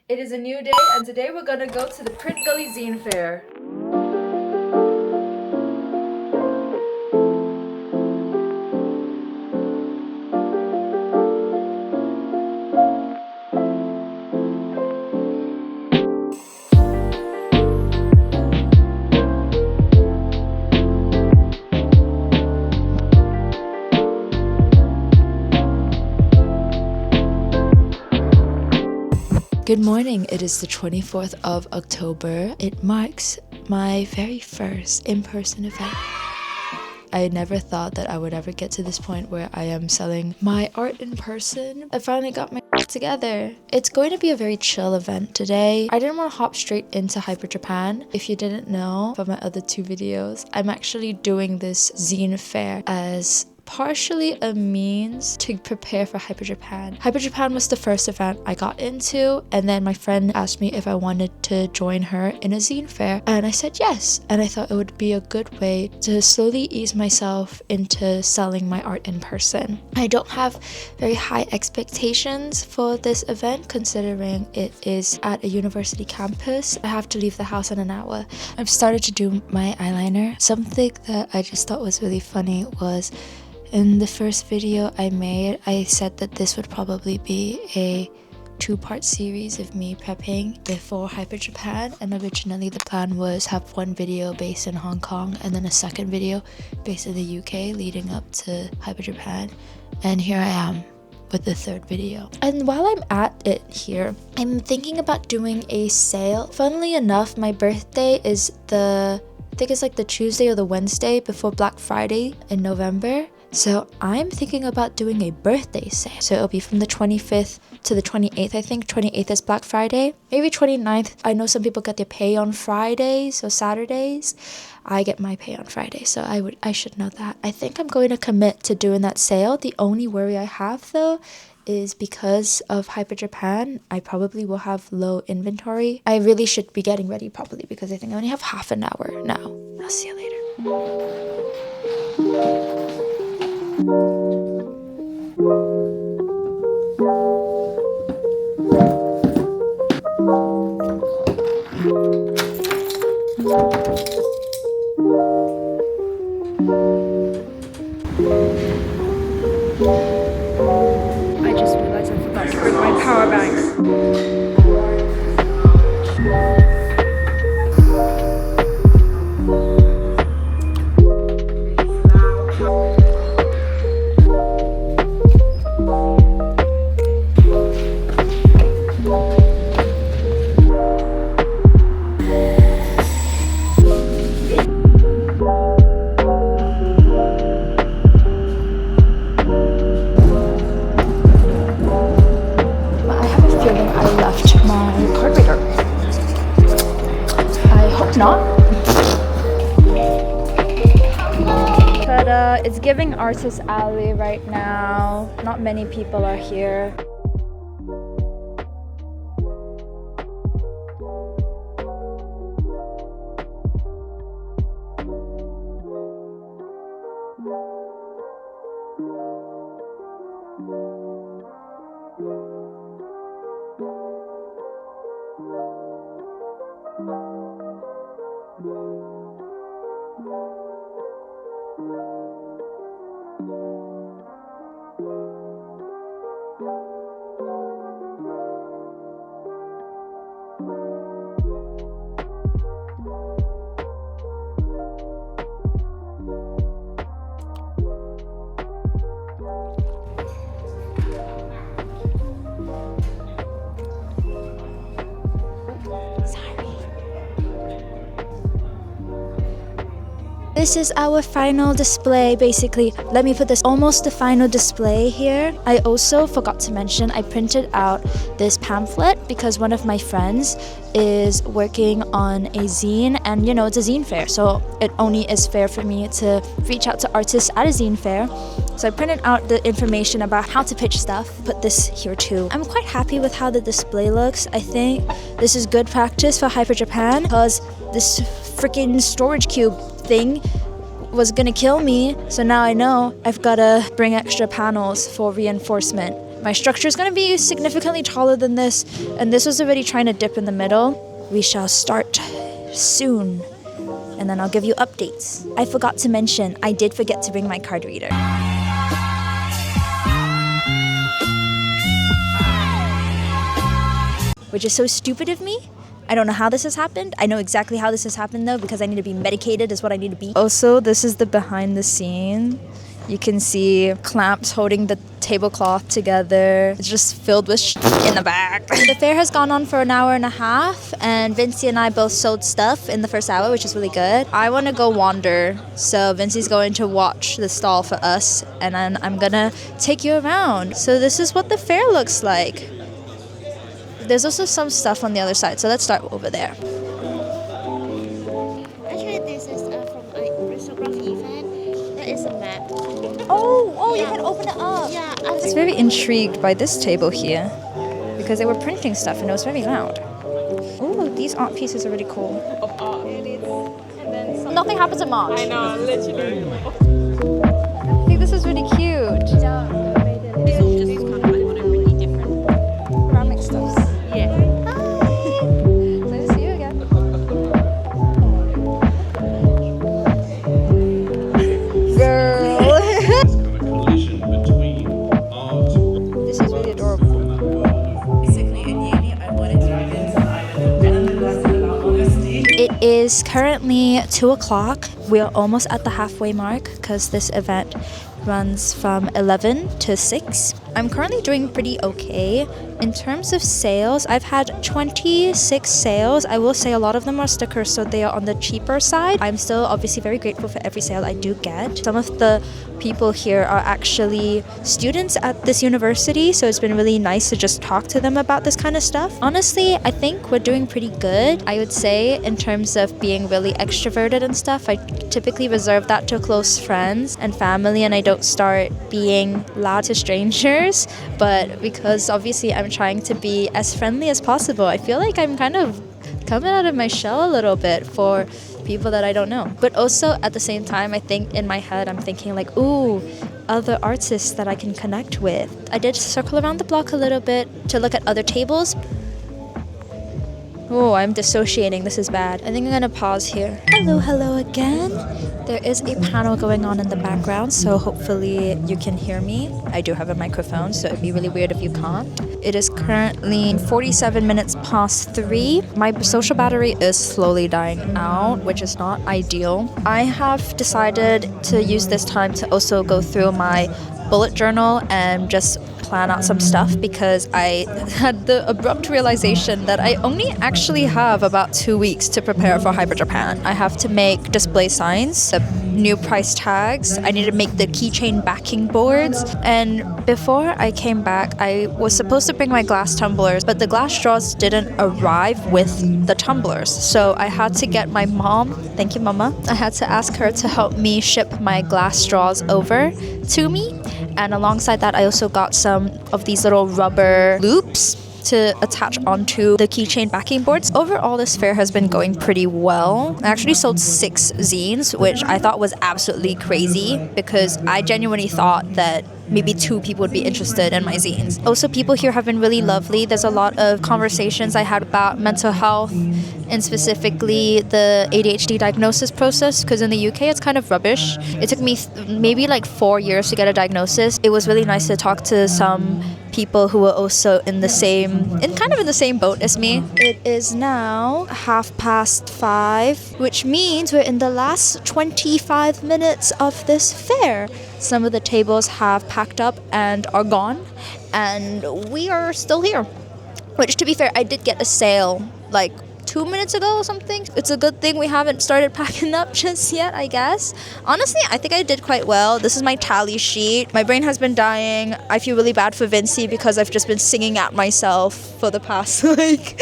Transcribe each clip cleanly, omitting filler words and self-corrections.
It is a new day, and today we're gonna go to the Print Gully Zine Fair. Good morning, it is the 24th of October. It marks my very first in-person event. I never thought that I would ever get to this point where I am selling my art in person. I finally got my together. It's going to be a very chill event today. I didn't want to hop straight into HyperJapan. If you didn't know from my other two videos, I'm actually doing this zine fair as partially a means to prepare for HyperJapan. HyperJapan was the first event I got into, and then my friend asked me if I wanted to join her in a zine fair, and I said yes. And I thought it would be a good way to slowly ease myself into selling my art in person. I don't have very high expectations for this event considering it is at a university campus. I have to leave the house in an hour. I've started to do my eyeliner. Something that I just thought was really funny was in the first video I made, I said that this would probably be a two-part series of me prepping before HyperJapan, and originally the plan was have one video based in Hong Kong and then a second video based in the UK leading up to HyperJapan, and here I am with the third video. And while I'm at it here, I'm thinking about doing a sale. Funnily enough, my birthday is I think it's like the Tuesday or the Wednesday before Black Friday in November. So I'm thinking about doing a birthday sale. So it'll be from the 25th to the 28th, I think. 28th is Black Friday. Maybe 29th. I know some people get their pay on Fridays or Saturdays. I get my pay on Friday, so I should know that. I think I'm going to commit to doing that sale. The only worry I have though is because of HyperJapan, I probably will have low inventory. I really should be getting ready properly because I think I only have half an hour now. I'll see you later. I just realized I forgot to bring my power bank. Not. Ta-da! It's giving Artist Alley right now. Not many people are here. This is our final display, basically. Let me put this almost the final display here. I also forgot to mention I printed out this pamphlet because one of my friends is working on a zine, and you know, it's a zine fair, so it only is fair for me to reach out to artists at a zine fair. So I printed out the information about how to pitch stuff, put this here too. I'm quite happy with how the display looks. I think this is good practice for HyperJapan because this freaking storage cube thing was gonna kill me, so now I know I've gotta bring extra panels for reinforcement. My structure is going to be significantly taller than this, and this was already trying to dip in the middle. We shall start soon, and then I'll give you updates. I forgot to mention, I did forget to bring my card reader. Which is so stupid of me. I don't know how this has happened. I know exactly how this has happened though, because I need to be medicated is what I need to be. Also, this is the behind the scene. You can see clamps holding the tablecloth together. It's just filled with in the back. The fair has gone on for an hour and a half, and Vinci and I both sold stuff in the first hour, which is really good. I want to go wander, so Vinci's going to watch the stall for us, and then I'm gonna take you around. So this is what the fair looks like. There's also some stuff on the other side, so let's start over there. Actually, this is from a photography event. That is a map. Oh, Yeah. you can open it up. Yeah, I was very intrigued by this table here because they were printing stuff and it was very loud. Oh, these art pieces are really cool. Nothing happens in March. I know, literally. I think this is really cute. These all just kind of like want to really different. Ceramic stuff. Yeah. Nice to see you again. Girl. collision between art This is really adorable. It is currently 2 o'clock. We are almost at the halfway mark because this event runs from 11 to 6. I'm currently doing pretty okay. In terms of sales, I've had 26 sales. I will say a lot of them are stickers, so they are on the cheaper side. I'm still obviously very grateful for every sale I do get. Some of the people here are actually students at this university, so it's been really nice to just talk to them about this kind of stuff. Honestly, I think we're doing pretty good. I would say in terms of being really extroverted and stuff, I typically reserve that to close friends and family, and I don't start being loud to strangers. But because obviously I'm trying to be as friendly as possible, I feel like I'm kind of coming out of my shell a little bit for people that I don't know. But also at the same time, I think in my head I'm thinking like, ooh, other artists that I can connect with. I did circle around the block a little bit to look at other tables. Oh, I'm dissociating. This is bad. I think I'm gonna pause here. Hello again. There is a panel going on in the background, so hopefully you can hear me. I do have a microphone, so it'd be really weird if you can't. It is currently 47 minutes past 3. My social battery is slowly dying out, which is not ideal. I have decided to use this time to also go through my bullet journal and just plan out some stuff, because I had the abrupt realization that I only actually have about 2 weeks to prepare for HyperJapan. I have to make display signs, the new price tags, I need to make the keychain backing boards, and before I came back I was supposed to bring my glass tumblers, but the glass straws didn't arrive with the tumblers, so I had to get my mom, thank you mama, I had to ask her to help me ship my glass straws over to me. And alongside that, I also got some of these little rubber loops to attach onto the keychain backing boards. Overall, this fair has been going pretty well. I actually sold 6 zines, which I thought was absolutely crazy because I genuinely thought that maybe 2 people would be interested in my zines. Also, people here have been really lovely. There's a lot of conversations I had about mental health and specifically the ADHD diagnosis process, because in the UK it's kind of rubbish. It took me maybe like 4 years to get a diagnosis. It was really nice to talk to some people who were also in the same boat as me. It is now 5:30, which means we're in the last 25 minutes of this fair. Some of the tables have packed up and are gone, and we are still here. Which, to be fair, I did get a sale like 2 minutes ago or something. It's a good thing we haven't started packing up just yet, I guess. Honestly, I think I did quite well. This is my tally sheet. My brain has been dying. I feel really bad for Vinci because I've just been singing at myself for the past like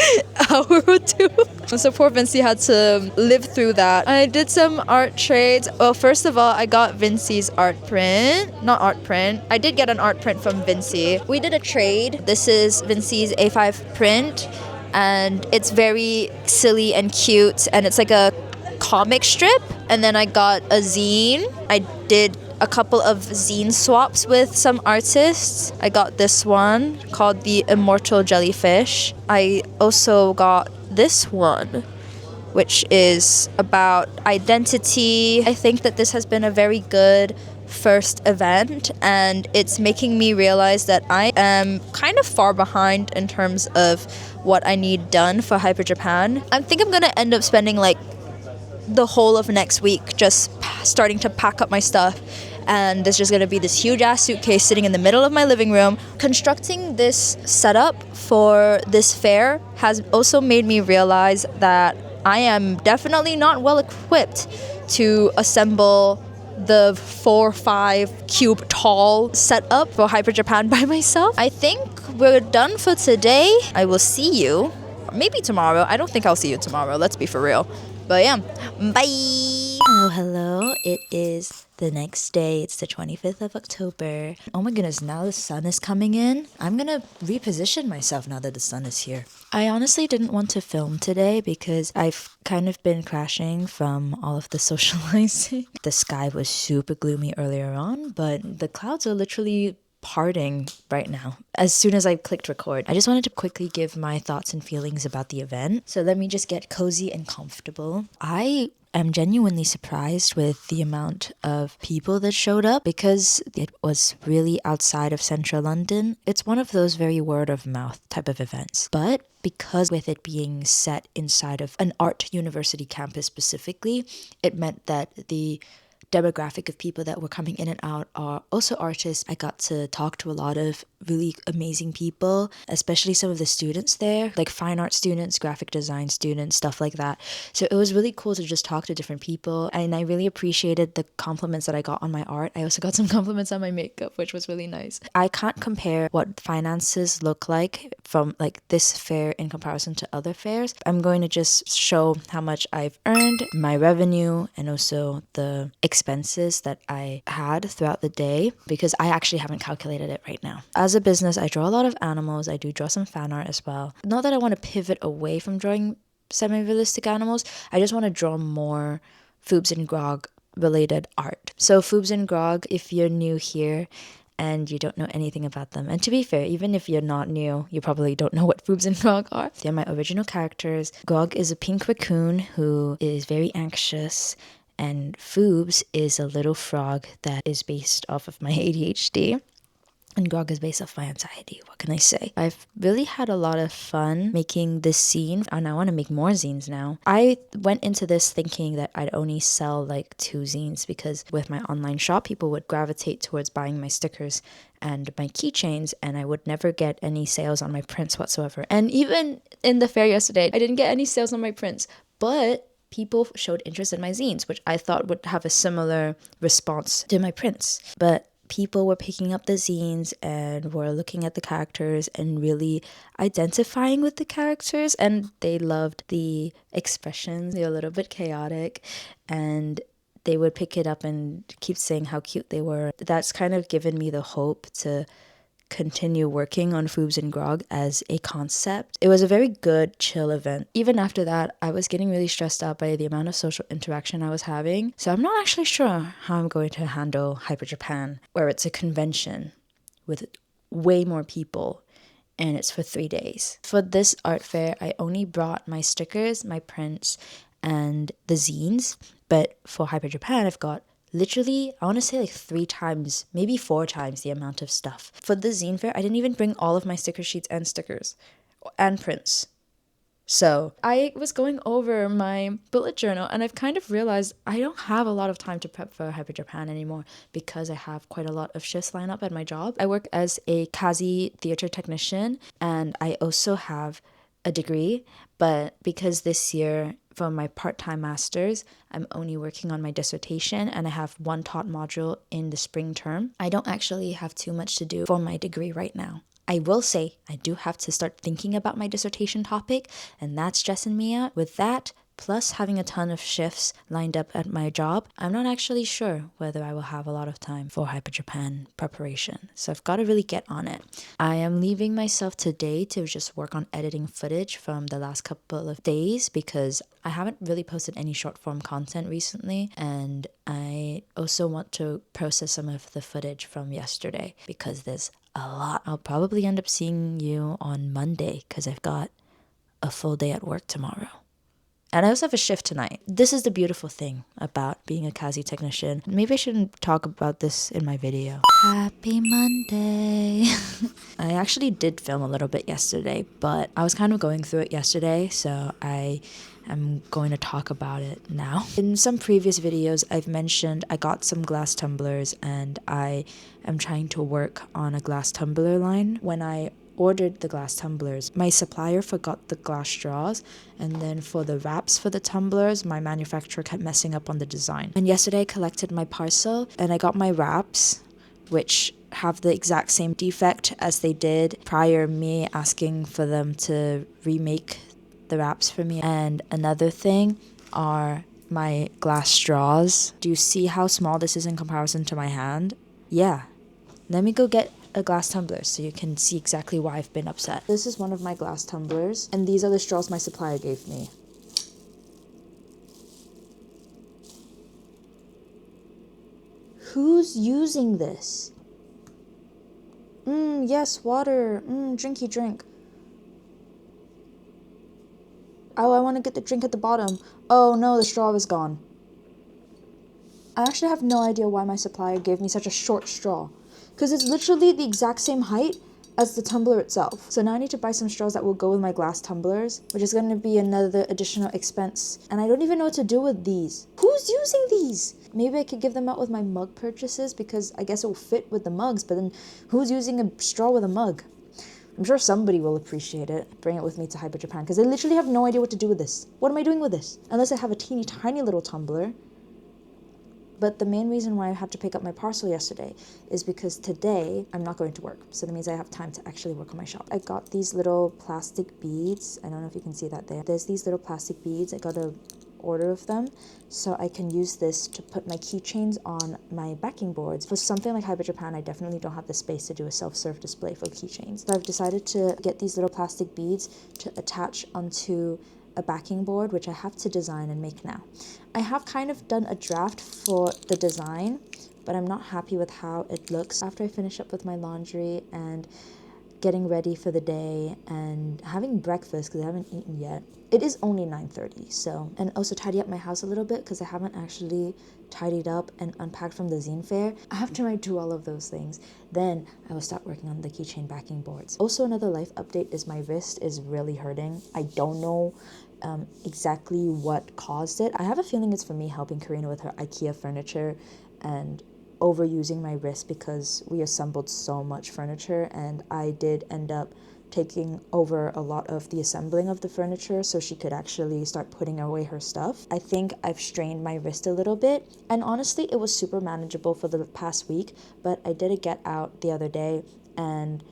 hour or 2. So poor Vinci had to live through that. I did some art trades. Well, first of all, I got Vinci's art print. Not art print. I did get an art print from Vinci. We did a trade. This is Vinci's A5 print, and it's very silly and cute, and it's like a comic strip. And then I got a zine. I did a couple of zine swaps with some artists. I got this one called The Immortal Jellyfish. I also got this one, which is about identity. I think that this has been a very good first event, and it's making me realize that I am kind of far behind in terms of what I need done for HyperJapan. I think I'm gonna end up spending like the whole of next week just starting to pack up my stuff, and there's just gonna be this huge ass suitcase sitting in the middle of my living room. Constructing this setup for this fair has also made me realize that I am definitely not well equipped to assemble the 4 or 5 cube tall setup for HyperJapan by myself. I think we're done for today. I will see you maybe tomorrow. I don't think I'll see you tomorrow, let's be for real. But yeah, bye. Hello. It is the next day. It's the 25th of October. Oh my goodness, now the sun is coming in. I'm gonna reposition myself now that the sun is here. I honestly didn't want to film today because I've kind of been crashing from all of the socializing. The sky was super gloomy earlier on, but the clouds are literally parting right now as soon as I clicked record. I just wanted to quickly give my thoughts and feelings about the event. So let me just get cozy and comfortable. I am genuinely surprised with the amount of people that showed up because it was really outside of central London. It's one of those very word of mouth type of events. But because with it being set inside of an art university campus specifically, it meant that the demographic of people that were coming in and out are also artists. I got to talk to a lot of really amazing people, especially some of the students there, like fine art students, graphic design students, stuff like that. So it was really cool to just talk to different people, and I really appreciated the compliments that I got on my art. I also got some compliments on my makeup, which was really nice. I can't compare what finances look like from like this fair in comparison to other fairs. I'm going to just show how much I've earned, my revenue, and also the expenses that I had throughout the day, because I actually haven't calculated it right now. As a business, I draw a lot of animals. I do draw some fan art as well. Not that I want to pivot away from drawing semi-realistic animals. I just want to draw more Foobs and Grog related art. So Foobs and Grog, if you're new here and you don't know anything about them, and to be fair, even if you're not new, you probably don't know what Foobs and Grog are. They're my original characters. Grog is a pink raccoon who is very anxious, and Foobs is a little frog that is based off of my ADHD. And Grog is based off my anxiety. What can I say? I've really had a lot of fun making this zine, and I want to make more zines now. I went into this thinking that I'd only sell like 2 zines because with my online shop, people would gravitate towards buying my stickers and my keychains, and I would never get any sales on my prints whatsoever. And even in the fair yesterday, I didn't get any sales on my prints, but people showed interest in my zines, which I thought would have a similar response to my prints. But people were picking up the zines and were looking at the characters and really identifying with the characters, and they loved the expressions. They're a little bit chaotic, and they would pick it up and keep saying how cute they were. That's kind of given me the hope to continue working on Foobs and Grog as a concept. It was a very good, chill event. Even after that, I was getting really stressed out by the amount of social interaction I was having. So I'm not actually sure how I'm going to handle HyperJapan, where it's a convention with way more people and it's for 3 days. For this art fair, I only brought my stickers, my prints, and the zines. But for HyperJapan, I've got literally, I want to say like 3 times, maybe 4 times the amount of stuff. For the zine fair, I didn't even bring all of my sticker sheets and stickers and prints. So I was going over my bullet journal, and I've kind of realized I don't have a lot of time to prep for HyperJapan anymore because I have quite a lot of shifts lined up at my job. I work as a Kazi theater technician, and I also have a degree, but because this year for my part-time master's, I'm only working on my dissertation, and I have 1 taught module in the spring term. I don't actually have too much to do for my degree right now. I will say I do have to start thinking about my dissertation topic, and that's stressing me out. With that, plus having a ton of shifts lined up at my job, I'm not actually sure whether I will have a lot of time for HyperJapan preparation. So I've got to really get on it. I am leaving myself today to just work on editing footage from the last couple of days because I haven't really posted any short form content recently, and I also want to process some of the footage from yesterday because there's a lot. I'll probably end up seeing you on Monday because I've got a full day at work tomorrow. And I also have a shift tonight. This is the beautiful thing about being a Kazi technician. Maybe I shouldn't talk about this in my video. Happy Monday. I actually did film a little bit yesterday, but I was kind of going through it yesterday, so I am going to talk about it now. In some previous videos, I've mentioned I got some glass tumblers and I am trying to work on a glass tumbler line. When I ordered the glass tumblers, my supplier forgot the glass straws, and then for the wraps for the tumblers, my manufacturer kept messing up on the design. And yesterday I collected my parcel and I got my wraps, which have the exact same defect as they did prior me asking for them to remake the wraps for me. And another thing are my glass straws. Do you see how small this is in comparison to my hand? Yeah. Let me go get a glass tumbler so you can see exactly why I've been upset. This is one of my glass tumblers, and these are the straws my supplier gave me. Who's using this? Yes, water. Drinky drink. Oh, I want to get the drink at the bottom. Oh no, the straw is gone. I actually have no idea why my supplier gave me such a short straw, because it's literally the exact same height as the tumbler itself. So now I need to buy some straws that will go with my glass tumblers, which is going to be another additional expense. And I don't even know what to do with these. Who's using these? Maybe I could give them out with my mug purchases because I guess it will fit with the mugs, but then who's using a straw with a mug? I'm sure somebody will appreciate it. Bring it with me to HyperJapan because I literally have no idea what to do with this. What am I doing with this? Unless I have a teeny tiny little tumbler. But the main reason why I had to pick up my parcel yesterday is because today I'm not going to work. So that means I have time to actually work on my shop. I got these little plastic beads. I don't know if you can see that there. There's these little plastic beads. I got a order of them so I can use this to put my keychains on my backing boards. For something like HyperJapan, I definitely don't have the space to do a self-serve display for keychains. So I've decided to get these little plastic beads to attach onto a backing board, which I have to design and make now. I have kind of done a draft for the design, but I'm not happy with how it looks. After I finish up with my laundry and getting ready for the day and having breakfast because I haven't eaten yet. It is only 9:30, so, and also tidy up my house a little bit because I haven't actually tidied up and unpacked from the zine fair. After I do all of those things, then I will start working on the keychain backing boards. Also, another life update is my wrist is really hurting. I don't know exactly what caused it. I have a feeling it's for me helping Karina with her IKEA furniture and overusing my wrist because we assembled so much furniture, and I did end up taking over a lot of the assembling of the furniture so she could actually start putting away her stuff. I think I've strained my wrist a little bit, and honestly it was super manageable for the past week, but I did a get out the other day and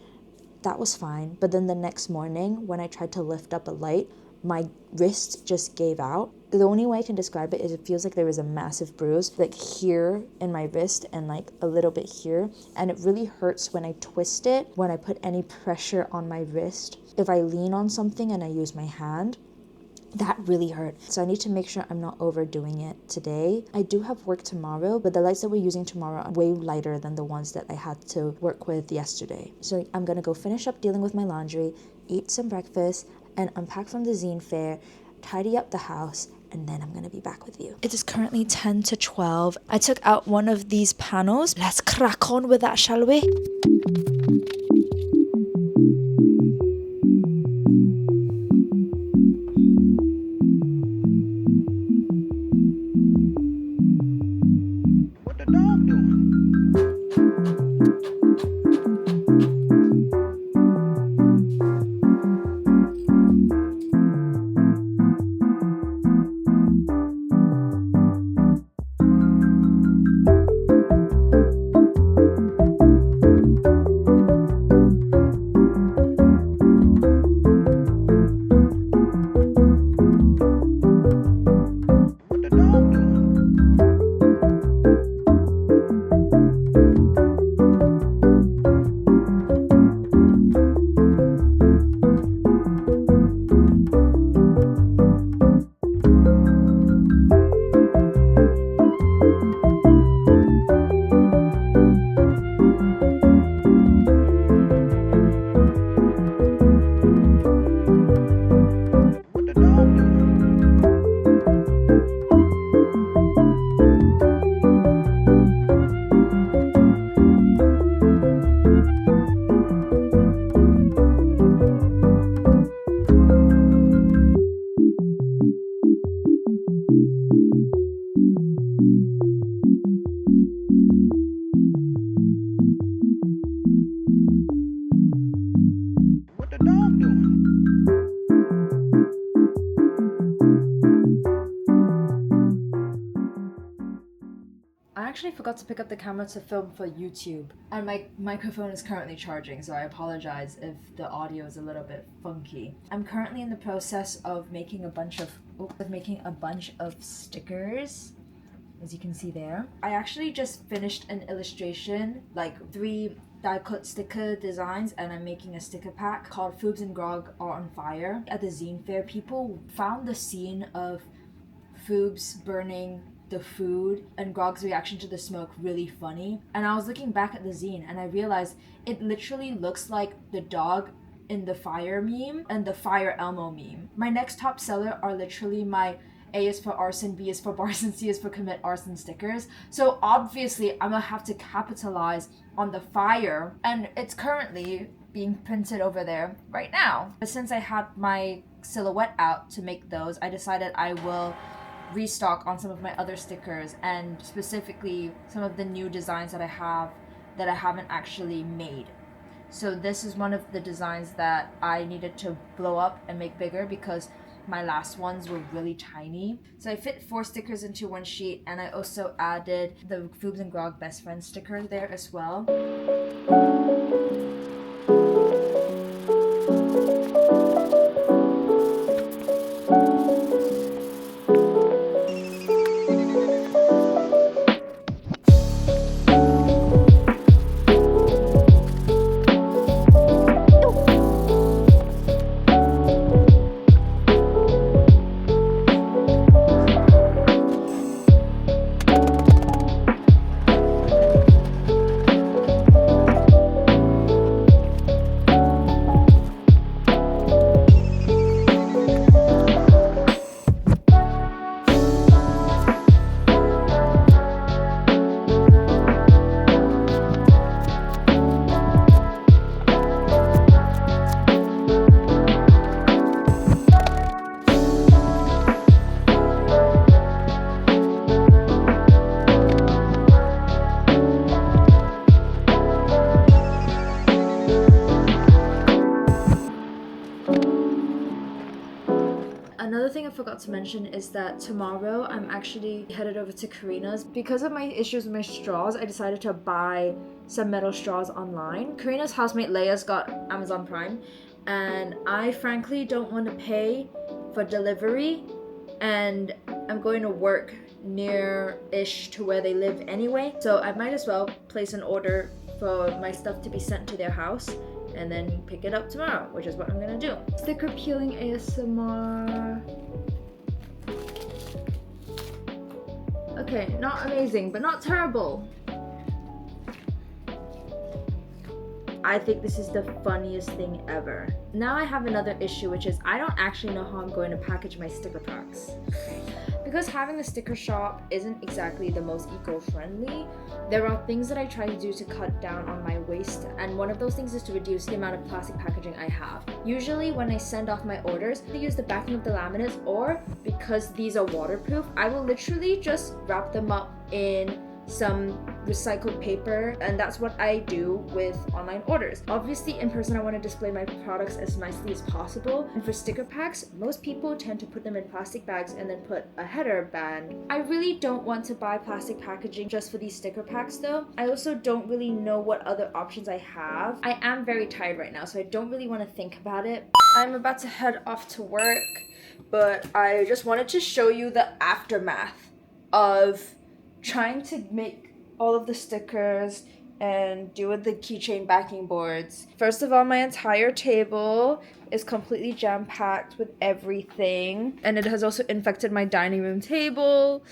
that was fine. But then the next morning when I tried to lift up a light, my wrist just gave out. The only way I can describe it is it feels like there is a massive bruise like here in my wrist and like a little bit here, and it really hurts when I twist it, when I put any pressure on my wrist. If I lean on something and I use my hand, that really hurt. So I need to make sure I'm not overdoing it today. I do have work tomorrow, but the lights that we're using tomorrow are way lighter than the ones that I had to work with yesterday. So I'm gonna go finish up dealing with my laundry, eat some breakfast, and unpack from the zine fair, tidy up the house, and then I'm gonna be back with you. It is currently 10 to 12. I took out one of these panels. Let's crack on with that, shall we? What the dog doing? actually forgot to pick up the camera to film for YouTube, and my microphone is currently charging, so I apologize if the audio is a little bit funky. I'm currently in the process of making a bunch of stickers, as you can see there. I actually just finished an illustration, like 3 die-cut sticker designs, and I'm making a sticker pack called Foobs and Grog Are on Fire. At the zine fair, people found the scene of Foobs burning the food and Grog's reaction to the smoke really funny. And I was looking back at the zine and I realized it literally looks like the dog in the fire meme and the Fire Elmo meme. My next top seller are literally my A is for arson, B is for barson, C is for commit arson stickers. So obviously I'm gonna have to capitalize on the fire, and it's currently being printed over there right now. But since I had my silhouette out to make those, I decided I will restock on some of my other stickers, and specifically some of the new designs that I have that I haven't actually made. So this is one of the designs that I needed to blow up and make bigger because my last ones were really tiny. So I fit 4 stickers into one sheet, and I also added the Foobs and Grog best friend sticker there as well. Another thing I forgot to mention is that tomorrow I'm actually headed over to Karina's. Because of my issues with my straws, I decided to buy some metal straws online. Karina's housemate Leia's got Amazon Prime, and I frankly don't want to pay for delivery, and I'm going to work near-ish to where they live anyway, so I might as well place an order for my stuff to be sent to their house and then pick it up tomorrow, which is what I'm gonna do. Sticker peeling ASMR. Okay, not amazing, but not terrible. I think this is the funniest thing ever. Now I have another issue, which is I don't actually know how I'm going to package my sticker packs. Because having a sticker shop isn't exactly the most eco-friendly, there are things that I try to do to cut down on my waste, and one of those things is to reduce the amount of plastic packaging I have. Usually when I send off my orders, I use the backing of the laminates, or because these are waterproof, I will literally just wrap them up in some recycled paper, and that's what I do with online orders. Obviously in person I want to display my products as nicely as possible, and for sticker packs most people tend to put them in plastic bags and then put a header band. I really don't want to buy plastic packaging just for these sticker packs though. I also don't really know what other options I have. I am very tired right now, so I don't really want to think about it. I'm about to head off to work, but I just wanted to show you the aftermath of trying to make all of the stickers and do with the keychain backing boards. First of all, my entire table is completely jam-packed with everything, and it has also infected my dining room table.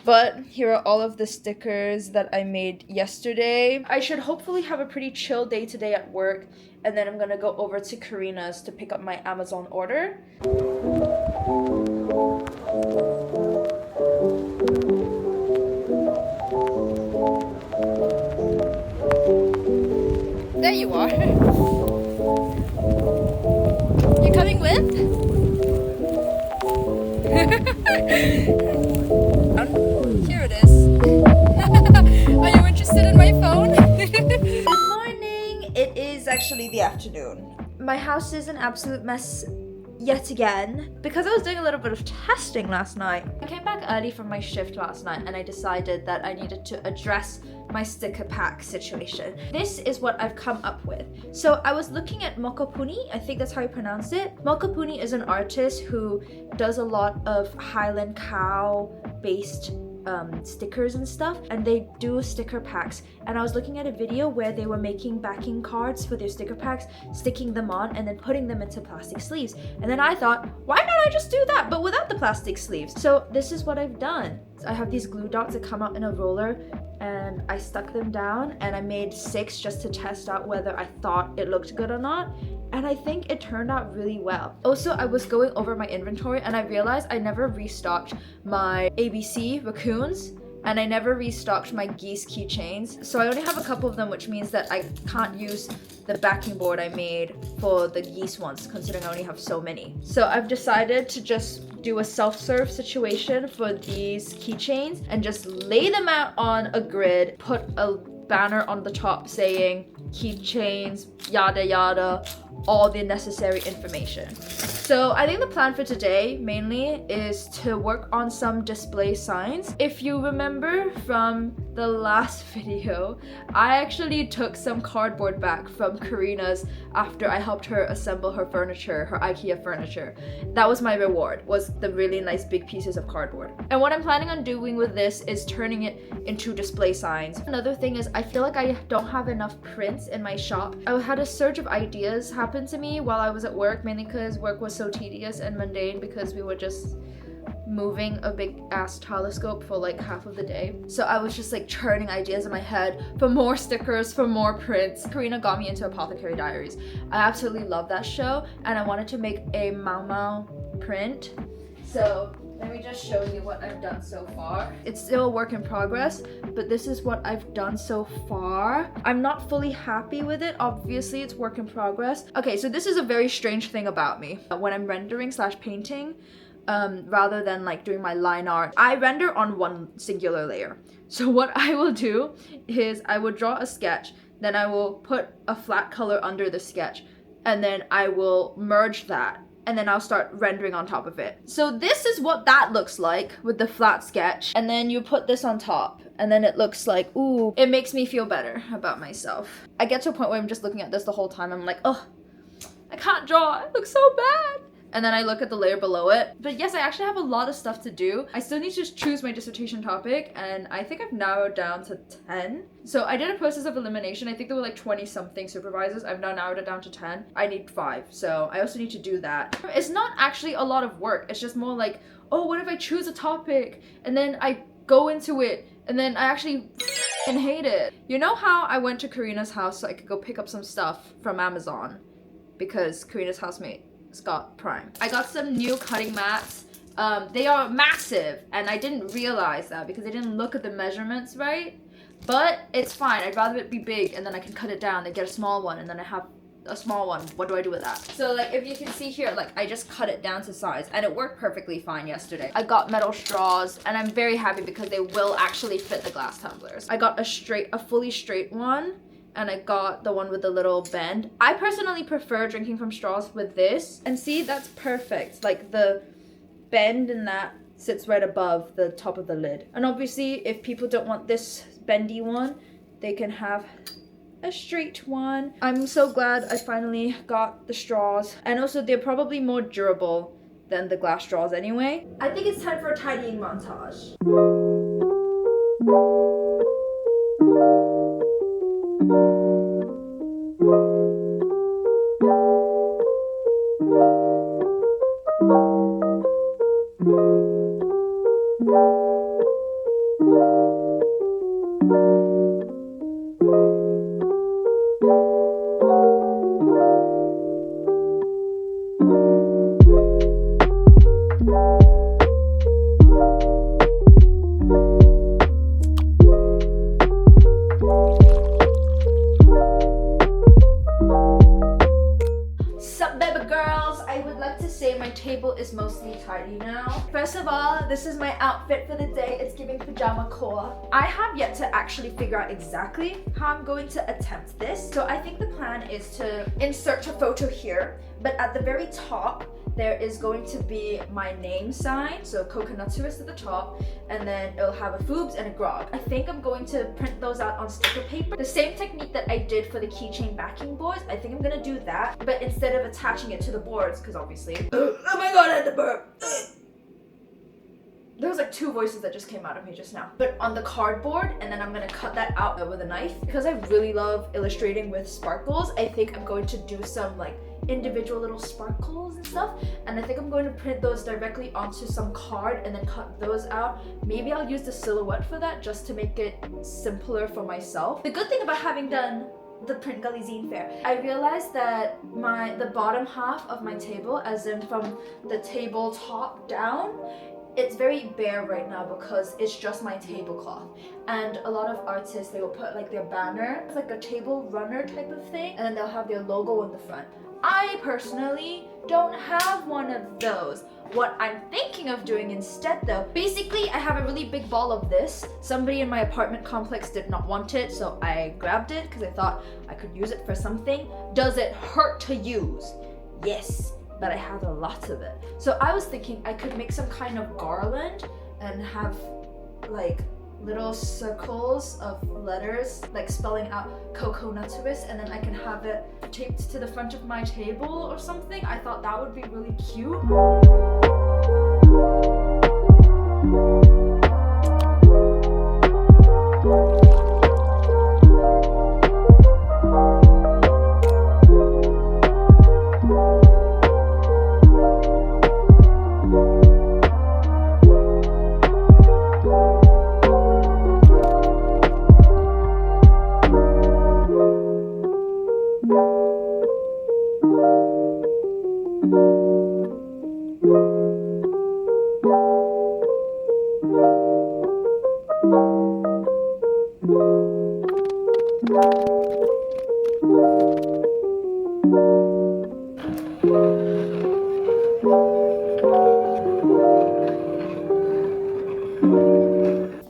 But here are all of the stickers that I made yesterday. I should hopefully have a pretty chill day today at work, and then I'm gonna go over to Karina's to pick up my Amazon order. There you are. You're coming with? Here it is. Are you interested in my phone? Good morning. It is actually the afternoon. My house is an absolute mess yet again because I was doing a little bit of testing last night. I came back early from my shift last night and I decided that I needed to address my sticker pack situation. This is what I've come up with. So I was looking at Mokopuni, I think that's how you pronounce it. Mokopuni is an artist who does a lot of Highland cow based stickers and stuff, and they do sticker packs. And I was looking at a video where they were making backing cards for their sticker packs, sticking them on and then putting them into plastic sleeves. And then I thought, why not I just do that but without the plastic sleeves? So this is what I've done. I have these glue dots that come out in a roller and I stuck them down and I made 6 just to test out whether I thought it looked good or not. And I think it turned out really well. Also, I was going over my inventory and I realized I never restocked my ABC raccoons and I never restocked my geese keychains. So I only have a couple of them, which means that I can't use the backing board I made for the geese ones, considering I only have so many. So I've decided to just do a self-serve situation for these keychains and just lay them out on a grid, put a banner on the top saying keychains, yada yada, all the necessary information. So I think the plan for today mainly is to work on some display signs. If you remember from the last video, I actually took some cardboard back from Karina's after I helped her assemble her furniture, her IKEA furniture. That was my reward, was the really nice big pieces of cardboard. And what I'm planning on doing with this is turning it into display signs. Another thing is I feel like I don't have enough prints in my shop. I had a surge of ideas happen to me while I was at work, mainly because work was so tedious and mundane because we were just moving a big ass telescope for like half of the day. So I was just like churning ideas in my head for more stickers, for more prints. Karina got me into Apothecary Diaries. I absolutely love that show and I wanted to make a Mau Mau print. So let me just show you what I've done so far. It's still a work in progress, but this is what I've done so far. I'm not fully happy with it. Obviously, it's work in progress. Okay, so this is a very strange thing about me. When I'm rendering / painting, rather than like doing my line art, I render on one singular layer. So what I will do is I will draw a sketch, then I will put a flat color under the sketch, and then I will merge that, and then I'll start rendering on top of it. So this is what that looks like with the flat sketch. And then you put this on top and then it looks like, ooh, it makes me feel better about myself. I get to a point where I'm just looking at this the whole time. I'm like, oh, I can't draw, it looks so bad. And then I look at the layer below it. But yes, I actually have a lot of stuff to do. I still need to choose my dissertation topic and I think I've narrowed down to 10. So I did a process of elimination. I think there were like 20 something supervisors. I've now narrowed it down to 10. I need 5. So I also need to do that. It's not actually a lot of work. It's just more like, oh, what if I choose a topic and then I go into it and then I actually hate it. You know how I went to Karina's house so I could go pick up some stuff from Amazon because Karina's housemate got Prime. I got some new cutting mats. They are massive and I didn't realize that because I didn't look at the measurements right, but it's fine. I'd rather it be big and then I can cut it down and get a small one and then I have a small one. What do I do with that? So like if you can see here, like I just cut it down to size and it worked perfectly fine yesterday. I got metal straws and I'm very happy because they will actually fit the glass tumblers. I got a fully straight one and I got the one with the little bend. I personally prefer drinking from straws with this. And see, that's perfect. Like the bend in that sits right above the top of the lid. And obviously, if people don't want this bendy one, they can have a straight one. I'm so glad I finally got the straws. And also, they're probably more durable than the glass straws anyway. I think it's time for a tidying montage. Table is mostly tidy now. First of all, this is my outfit for the day. It's giving pajama core. I have yet to actually figure out exactly how I'm going to attempt this. So I think the plan is to insert a photo here But at the very top, there is going to be my name sign, so coconut twist at the top, and then it'll have a foobs and a grog. I think I'm going to print those out on sticker paper. The same technique that I did for the keychain backing boards, I think I'm gonna do that, but instead of attaching it to the boards, because obviously, oh my god, I had to burp. There was like 2 voices that just came out of me just now. But on the cardboard, and then I'm gonna cut that out with a knife. Because I really love illustrating with sparkles, I think I'm going to do some like individual little sparkles and stuff. And I think I'm going to print those directly onto some card and then cut those out. Maybe I'll use the silhouette for that just to make it simpler for myself. The good thing about having done the Print Gully Zine Fair, I realized that the bottom half of my table, as in from the table top down, it's very bare right now because it's just my tablecloth. And a lot of artists, they will put like their banner, it's like a table runner type of thing, and then they'll have their logo in the front. I personally don't have one of those. What I'm thinking of doing instead though, basically I have a really big ball of this. Somebody in my apartment complex did not want it, so I grabbed it because I thought I could use it for something. Does it hurt to use? Yes, but I have a lot of it. So I was thinking I could make some kind of garland and have like little circles of letters like spelling out coconut twist, and then I can have it taped to the front of my table or something. I thought that would be really cute.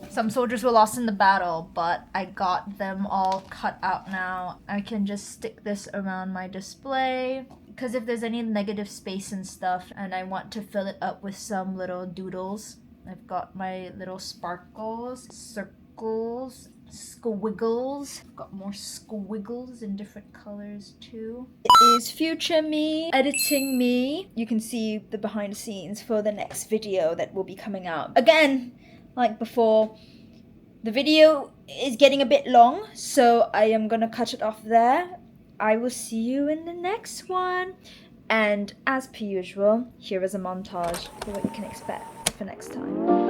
Some soldiers were lost in the battle, but I got them all cut out now. I can just stick this around my display, because if there's any negative space and stuff and I want to fill it up with some little doodles, I've got my little sparkles, circles, squiggles. I've got more squiggles in different colors too. It is future me editing me. You can see the behind the scenes for the next video that will be coming out. Again, like before, the video is getting a bit long, so I am gonna cut it off there. I will see you in the next one. And as per usual, here is a montage for what you can expect for next time.